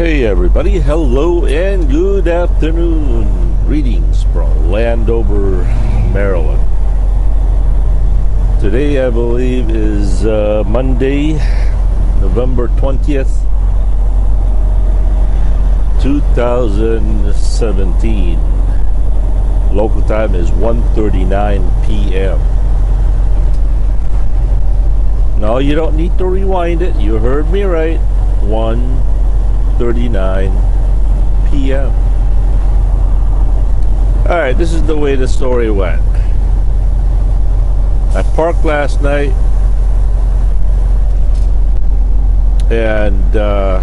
Hey everybody, hello and good afternoon. Greetings from Landover, Maryland. Today I believe is Monday, November 20th, 2017. Local time is 1:39 p.m. No, you don't need to rewind it. You heard me right. 1:39 p.m. Alright, this is the way the story went. I parked last night and truck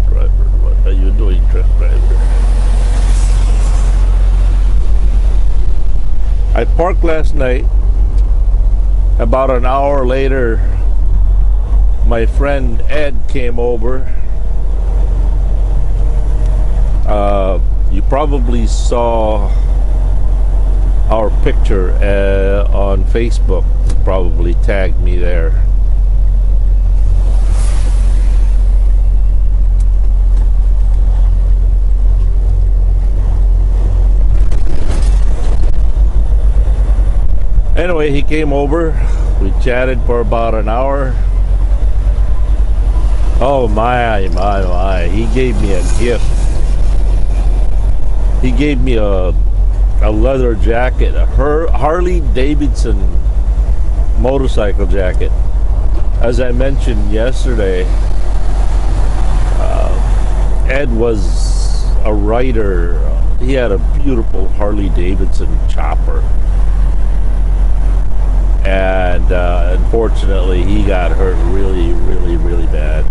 driver, what are you doing, truck driver? I parked last night. About an hour later, my friend Ed came over. You probably saw our picture on Facebook. Probably tagged me there. Anyway, he came over. We chatted for about an hour. Oh my. He gave me a gift. He gave me a leather jacket, a Harley Davidson motorcycle jacket. As I mentioned yesterday, Ed was a writer. He had a beautiful Harley Davidson chopper. And unfortunately, he got hurt really bad.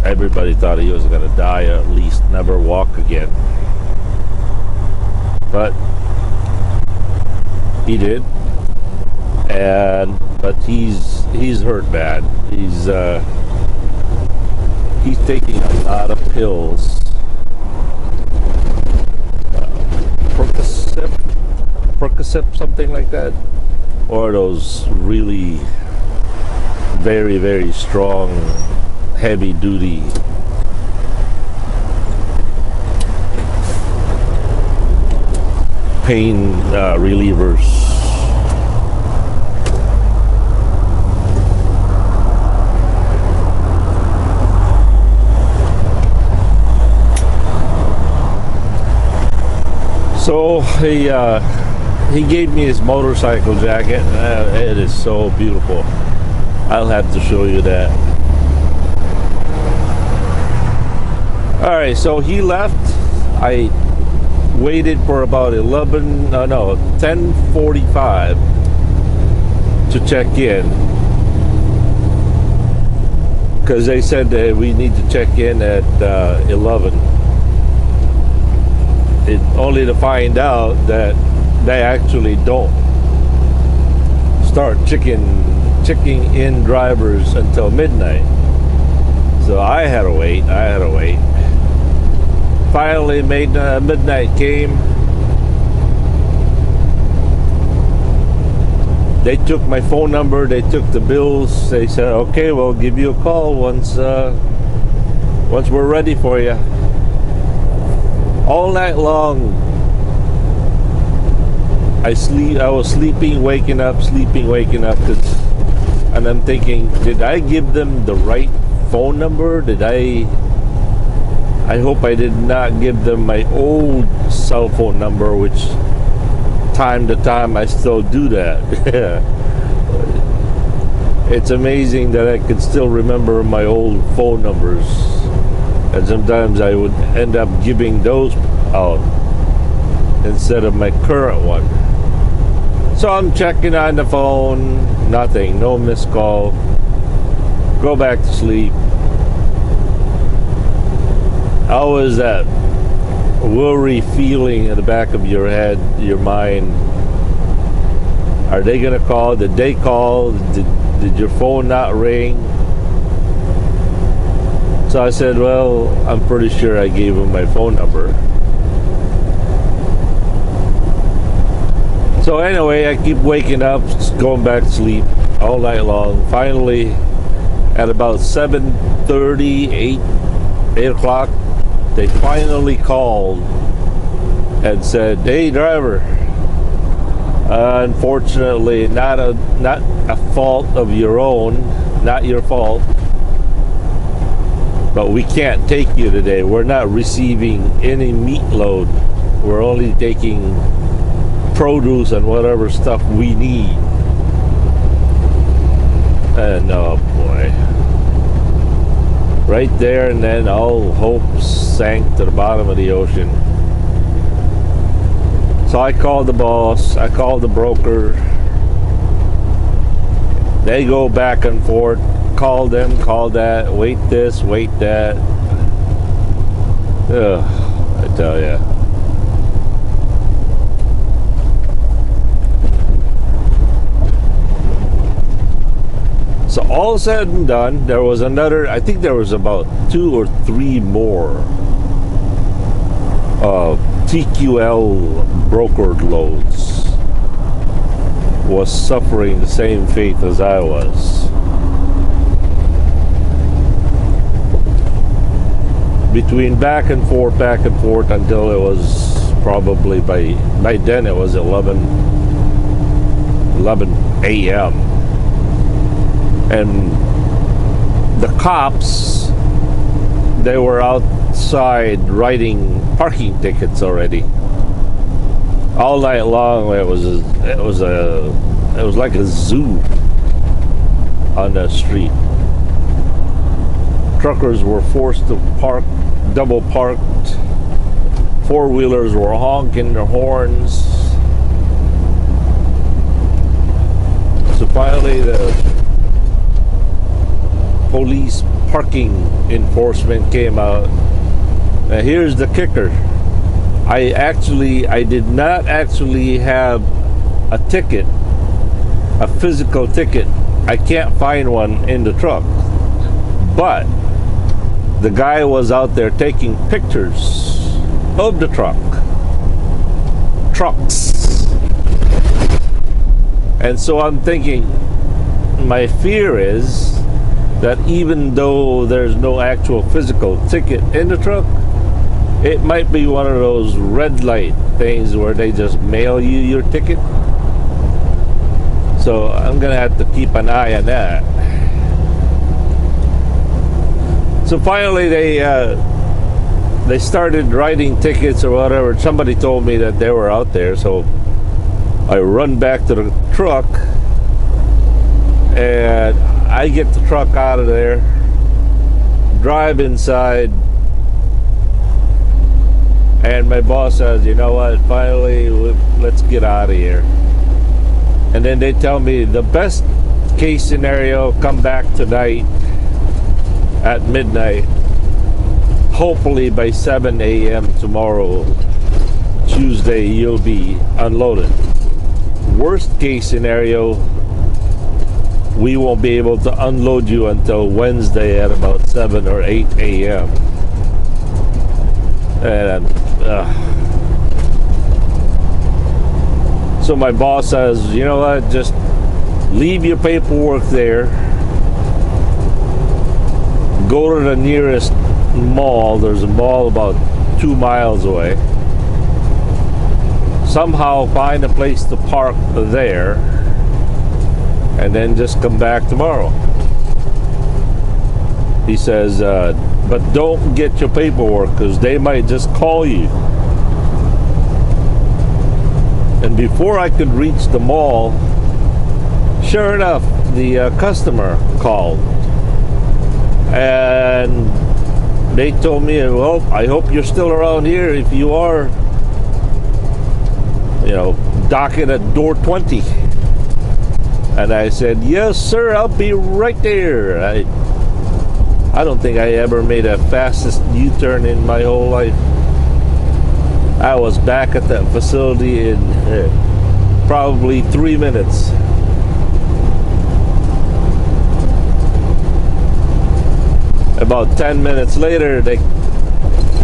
Everybody thought he was going to die, or at least never walk again. But he did. But he's hurt bad. He's taking a lot of pills. Percocet, something like that, or those really very strong, heavy duty pain relievers. So he gave me his motorcycle jacket. It is so beautiful. I'll have to show you that. Alright, so he left. I waited for about 10:45 to check in, because they said that we need to check in at 11. Only to find out that they actually don't start checking in drivers until midnight. So I had to wait. Finally, midnight came. They took my phone number. They took the bills. They said, "Okay, we'll give you a call once we're ready for you." All night long, I was sleeping, waking up, and I'm thinking, did I give them the right phone number? I hope I did not give them my old cell phone number, which time to time I still do that. It's amazing that I can still remember my old phone numbers, and sometimes I would end up giving those out instead of my current one. So I'm checking on the phone, nothing, no missed call. Go back to sleep. Always that worry feeling in the back of your head, your mind. Are they gonna call? Did they call? Did your phone not ring? So I said, well, I'm pretty sure I gave them my phone number. So anyway, I keep waking up, going back to sleep. all night long. Finally, at about 7:30, 8 o'clock, they finally called and said, "Hey, driver, unfortunately, not a fault of your own, not your fault, but we can't take you today. We're not receiving any meat load. We're only taking produce and whatever stuff we need." And oh boy, right there and then all hope sank to the bottom of the ocean. So I called the boss, I called the broker. They go back and forth, call them, call that, wait this, wait that. Ugh, I tell ya. So all said and done, there was another, I think there was about 2 or 3 more TQL brokered loads was suffering the same fate as I was. Between back and forth until it was probably by then it was 11 a.m. And the cops, they were outside writing parking tickets already. All night long, it was like a zoo on the street. Truckers were forced to park, double parked. Four-wheelers were honking their horns. So finally, the police parking enforcement came out. Now here's the kicker. I did not actually have a ticket, a physical ticket. I can't find one in the truck. But the guy was out there taking pictures of the trucks. And so I'm thinking, my fear is that even though there's no actual physical ticket in the truck, it might be one of those red light things where they just mail you your ticket. So I'm gonna have to keep an eye on that. So finally they started writing tickets or whatever. Somebody told me that they were out there, so I run back to the truck and I get the truck out of there, drive inside, and my boss says, "You know what, finally, let's get out of here." And then they tell me the best case scenario, come back tonight at midnight. Hopefully by 7 a.m. tomorrow, Tuesday, you'll be unloaded. Worst case scenario, we won't be able to unload you until Wednesday at about 7 or 8 a.m. And so my boss says, "You know what, just leave your paperwork there, go to the nearest mall." There's a mall about 2 miles away. Somehow find a place to park there, and then just come back tomorrow. He says, "But don't get your paperwork because they might just call you." And before I could reach the mall, sure enough, the customer called. And they told me, "Well, I hope you're still around here. If you are, docket at door 20. And I said, "Yes, sir, I'll be right there." I don't think I ever made a fastest U-turn in my whole life. I was back at that facility in probably 3 minutes. About 10 minutes later, they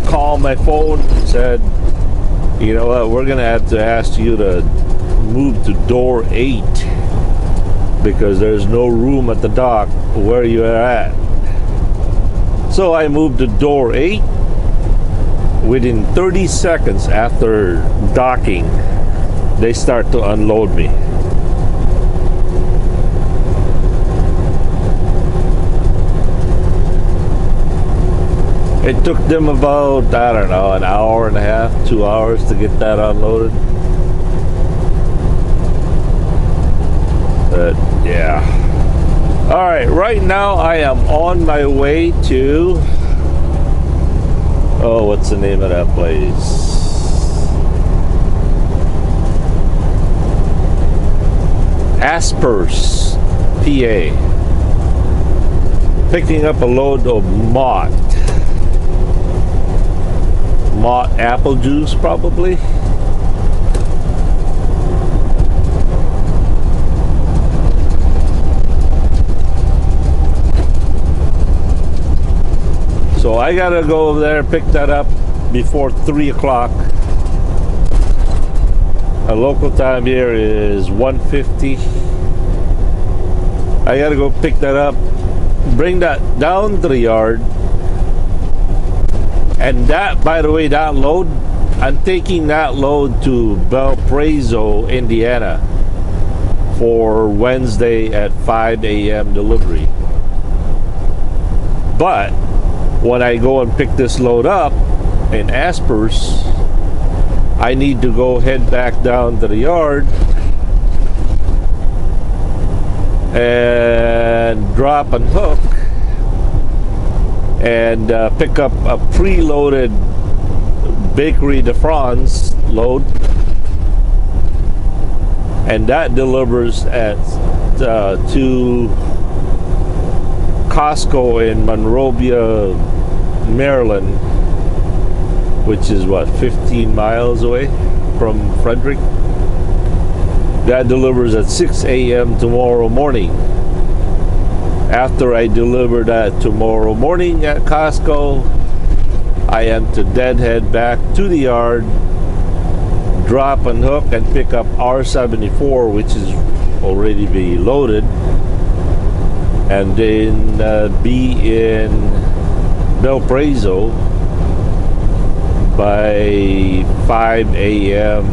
called my phone and said, "You know what, we're gonna have to ask you to move to door 8. because there's no room at the dock where you are at. So I moved to door 8. Within 30 seconds after docking, they start to unload me. It took them about, I don't know, an hour and a half, 2 hours to get that unloaded. But yeah. Alright, right now I am on my way to, oh, what's the name of that place? Aspers, PA. Picking up a load of Mott apple juice, probably. So I gotta go over there, pick that up before 3 o'clock. A local time here is 1:50. I gotta go pick that up, bring that down to the yard. And that, by the way, that load, I'm taking that load to Valparaiso, Indiana for Wednesday at 5 a.m. delivery. But when I go and pick this load up in Aspers, I need to go head back down to the yard and drop and hook and pick up a preloaded Bakery de France load, and that delivers at to Costco in Monrovia, Maryland, which is what, 15 miles away from Frederick. That delivers at 6 a.m. tomorrow morning. After I deliver that tomorrow morning at Costco, I am to deadhead back to the yard, drop and hook, and pick up R74, which is already be loaded, and then be in Valparaiso by 5 a.m.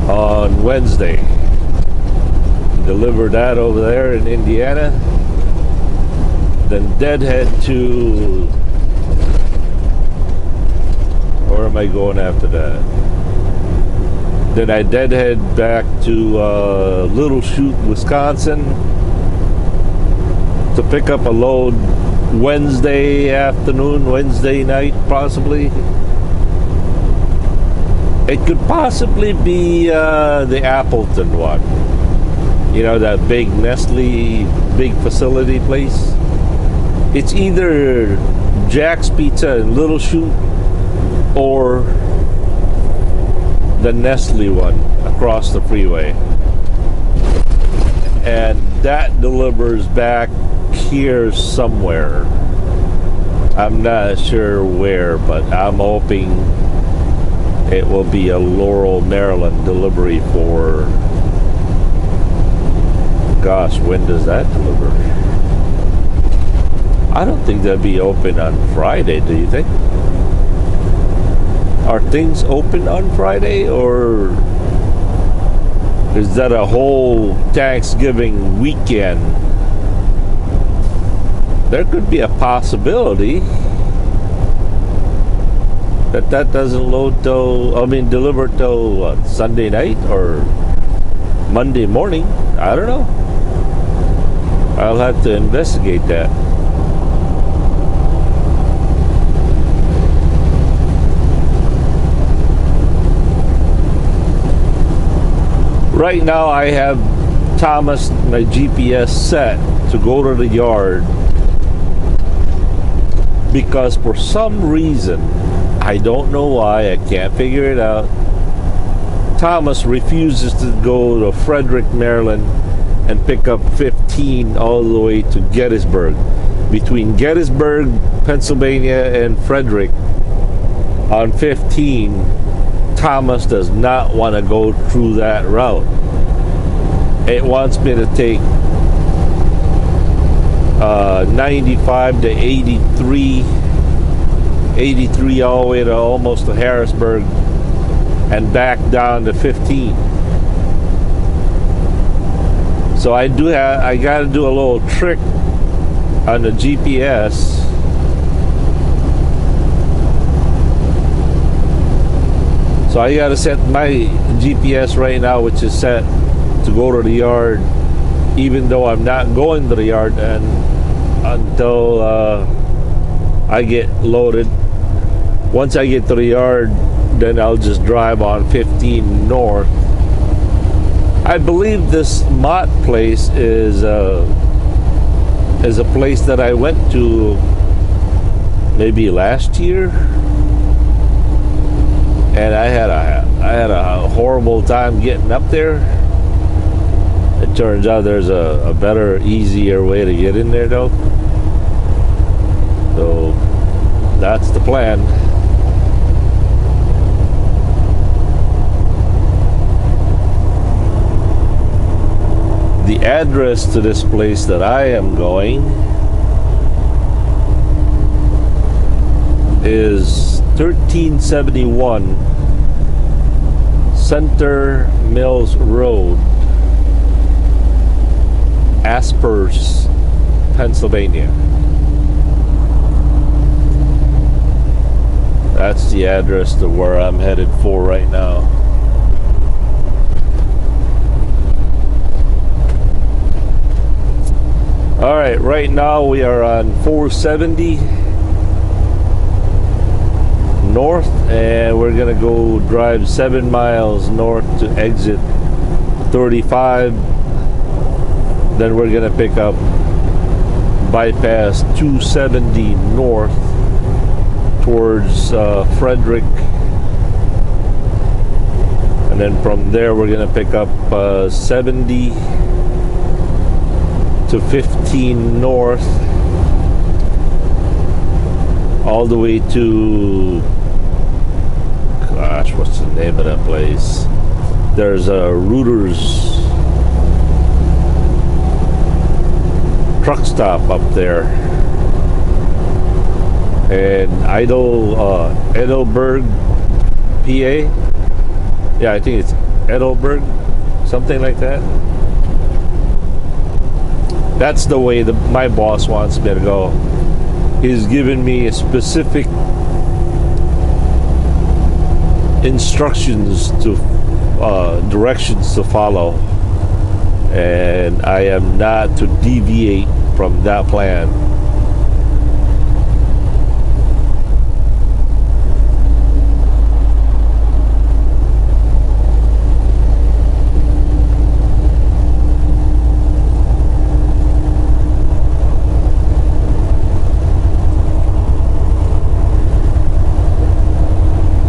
on Wednesday. Deliver that over there in Indiana, then deadhead to, where am I going after that? Then I deadhead back to Little Chute, Wisconsin to pick up a load Wednesday afternoon, Wednesday night possibly. It could possibly be the Appleton one. You know, that big Nestle, big facility place. It's either Jack's Pizza in Little Chute or the Nestle one across the freeway. And that delivers back here somewhere. I'm not sure where, but I'm hoping it will be a Laurel, Maryland delivery for, gosh, when does that deliver? I don't think that'd be open on Friday, do you think? Are things open on Friday, or is that a whole Thanksgiving weekend? There could be a possibility that doesn't load till, deliver till what, Sunday night or Monday morning. I don't know. I'll have to investigate that. Right now I have Thomas, my GPS set to go to the yard because for some reason, I don't know why, I can't figure it out, Thomas refuses to go to Frederick, Maryland and pick up 15 all the way to Gettysburg. Between Gettysburg, Pennsylvania and Frederick, on 15, Thomas does not want to go through that route. It wants me to take 95 to 83 all the way to almost to Harrisburg and back down to 15. So I got to do a little trick on the GPS. So I got to set my GPS right now, which is set to go to the yard, even though I'm not going to the yard until I get loaded. Once I get to the yard, then I'll just drive on 15 north. I believe this Mott place is a place that I went to maybe last year, and I had a horrible time getting up there. It turns out there's a better, easier way to get in there though. So that's the plan. The address to this place that I am going is 1371 Center Mills Road, Aspers, Pennsylvania. That's the address to where I'm headed for right now. All right, right now we are on 470 north, and we're gonna go drive 7 miles north to exit 35. Then we're gonna pick up bypass 270 north towards Frederick, and then from there we're gonna pick up 70 to 15 north, all the way to, gosh, what's the name of that place? There's a Reuters truck stop up there, and Heidelberg, PA. Yeah, I think it's Heidelberg, something like that. That's the way my boss wants me to go. He's given me a specific instructions to directions to follow, and I am not to deviate from that plan.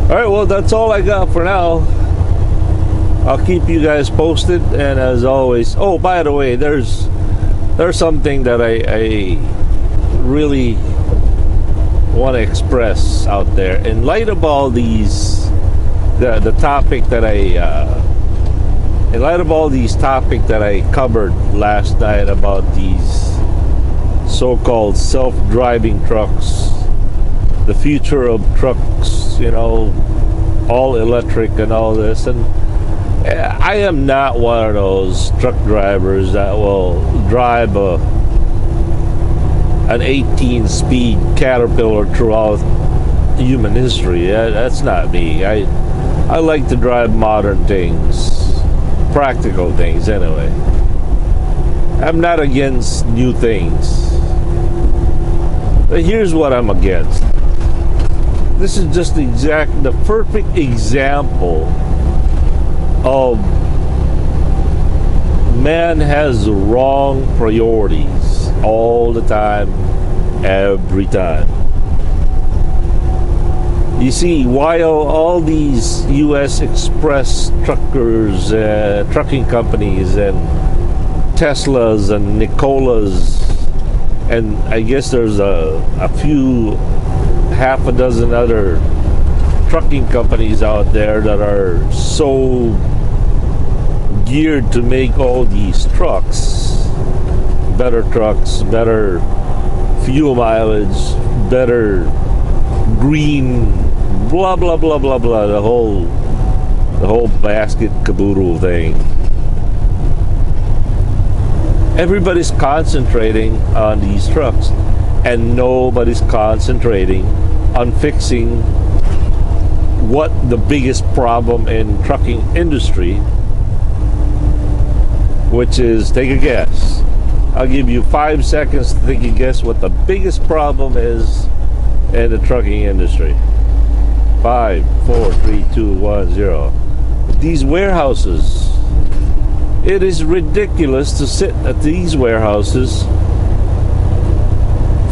Alright, well, that's all I got for now. I'll keep you guys posted, and as always, oh, by the way, there's something that I really want to express out there. In light of all these, the topic that in light of all these topics that I covered last night about these so-called self-driving trucks, the future of trucks, you know, all electric and all this, and I am not one of those truck drivers that will drive an 18-speed Caterpillar throughout human history. That's not me. I like to drive modern things, practical things anyway. I'm not against new things, but here's what I'm against. This is just the perfect example of man has the wrong priorities all the time, every time. You see, while all these U.S. express truckers, trucking companies, and Teslas and Nikolas, and I guess there's a few, half a dozen other trucking companies out there that are so geared to make all these trucks, better fuel mileage, better green, blah blah blah blah blah, the whole basket caboodle thing. Everybody's concentrating on these trucks, and nobody's concentrating on fixing what the biggest problem in trucking industry, which is, take a guess. I'll give you 5 seconds to take a guess what the biggest problem is in the trucking industry. 5, 4, 3, 2, 1, 0. These warehouses. It is ridiculous to sit at these warehouses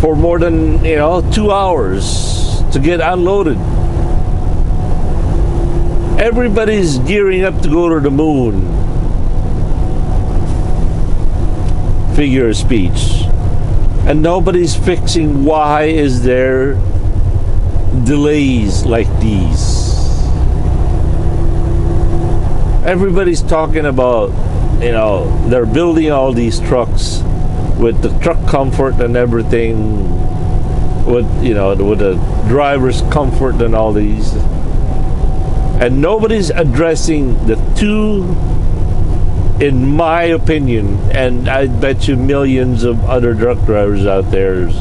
for more than 2 hours to get unloaded. Everybody's gearing up to go to the moon. Figure of speech. And nobody's fixing why is there delays like these. Everybody's talking about, they're building all these trucks with the truck comfort and everything, with the driver's comfort and all these, and nobody's addressing the two, in my opinion, and I bet you millions of other truck drivers out there's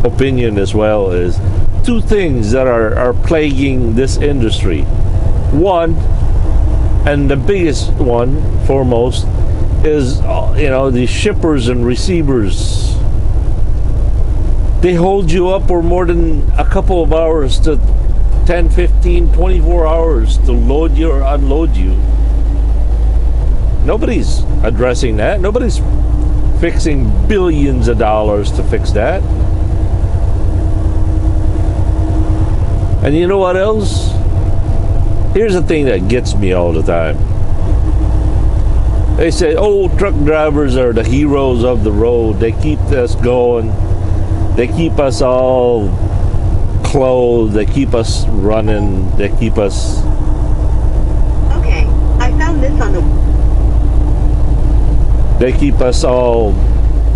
opinion as well, is two things that are plaguing this industry. One, and the biggest one, foremost, is the shippers and receivers. They hold you up for more than a couple of hours, to 10, 15, 24 hours to load you or unload you. Nobody's addressing that. Nobody's fixing billions of dollars to fix that. And you know what else? Here's the thing that gets me all the time. They say, truck drivers are the heroes of the road. They keep us going. They keep us all clothed. They keep us running. They keep us... Okay, I found this on the... They keep us all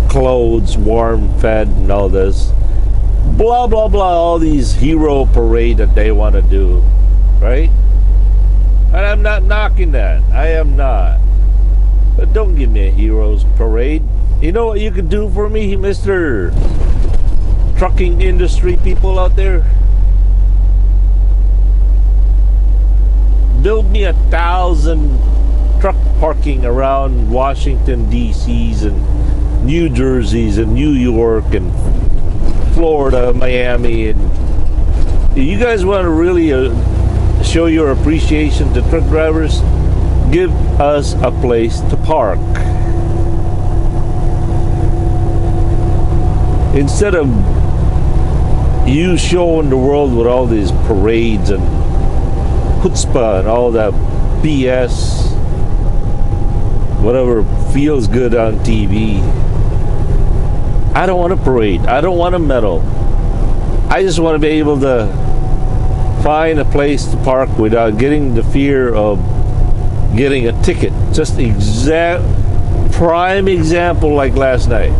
clothed, warm, fed, and all this. Blah, blah, blah. All these hero parade that they want to do. Right? And I'm not knocking that. I am not. But don't give me a hero's parade. You know what you could do for me, Mr. Trucking industry people out there? Build me 1,000 truck parking around Washington, D.C.'s and New Jersey's and New York and Florida, Miami. And you guys want to really show your appreciation to truck drivers? Give us a place to park. Instead of you showing the world with all these parades and chutzpah and all that BS, whatever feels good on TV. I don't want a parade. I don't want a medal. I just want to be able to find a place to park without getting the fear of getting a ticket. Just prime example like last night.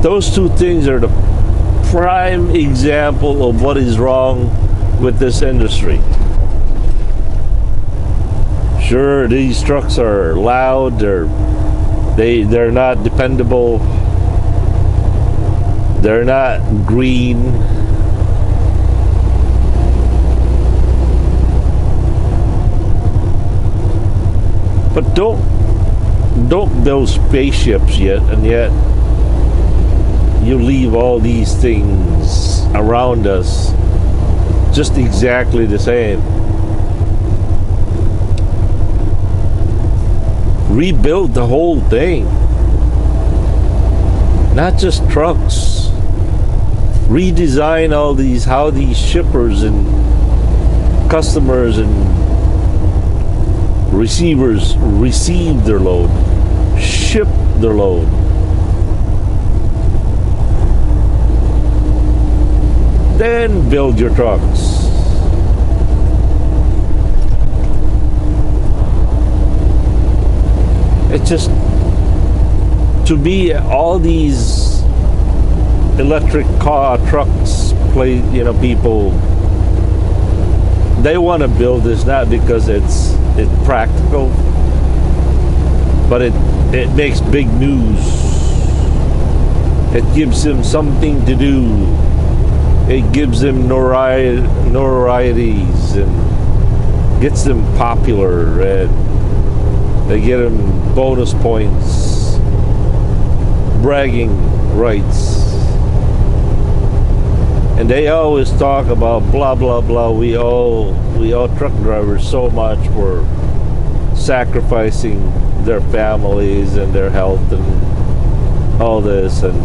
Those two things are the prime example of what is wrong with this industry. Sure, these trucks are loud, they're not dependable, they're not green. But don't build spaceships yet, and yet you leave all these things around us just exactly the same. Rebuild the whole thing, not just trucks. Redesign all these, how these shippers and customers and receivers receive their load, ship their load. then build your trucks. It's just, to me, all these electric car trucks people, they want to build this not because it's practical, but it makes big news. It gives them something to do. It gives them notorieties and gets them popular, and they get them bonus points, bragging rights. And they always talk about blah blah blah. We all truck drivers so much for sacrificing their families and their health and all this. And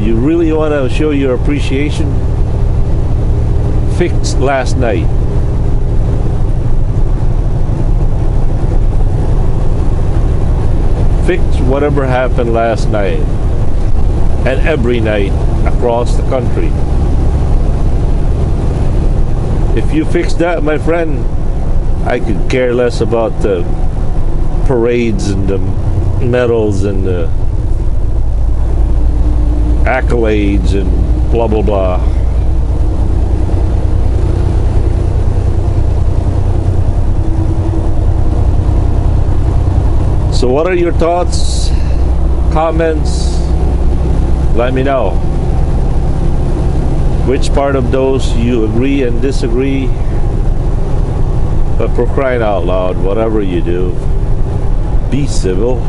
you really want to show your appreciation? Fix last night. Fix whatever happened last night and every night across the country. If you fix that, my friend, I could care less about the parades and the medals and the accolades and blah blah blah. So what are your thoughts, comments? Let me know. Which part of those you agree and disagree? But for crying out loud, whatever you do, be civil.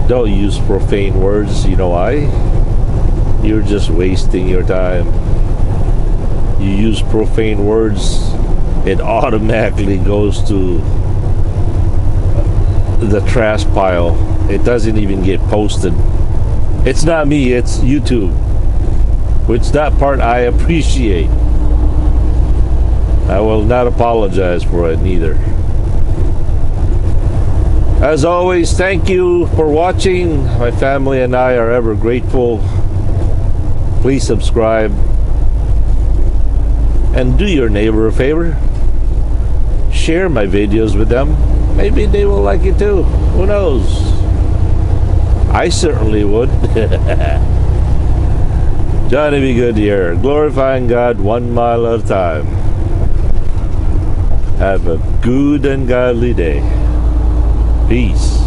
Don't use profane words. You know why? You're just wasting your time. You use profane words, it automatically goes to the trash pile. It doesn't even get posted. It's not me, it's YouTube. Which that part I appreciate. I will not apologize for it neither. As always, thank you for watching. My family and I are ever grateful. Please subscribe. And do your neighbor a favor. Share my videos with them. Maybe they will like it too. Who knows? I certainly would. Johnny be good here. Glorifying God 1 mile at a time. Have a good and godly day. Peace.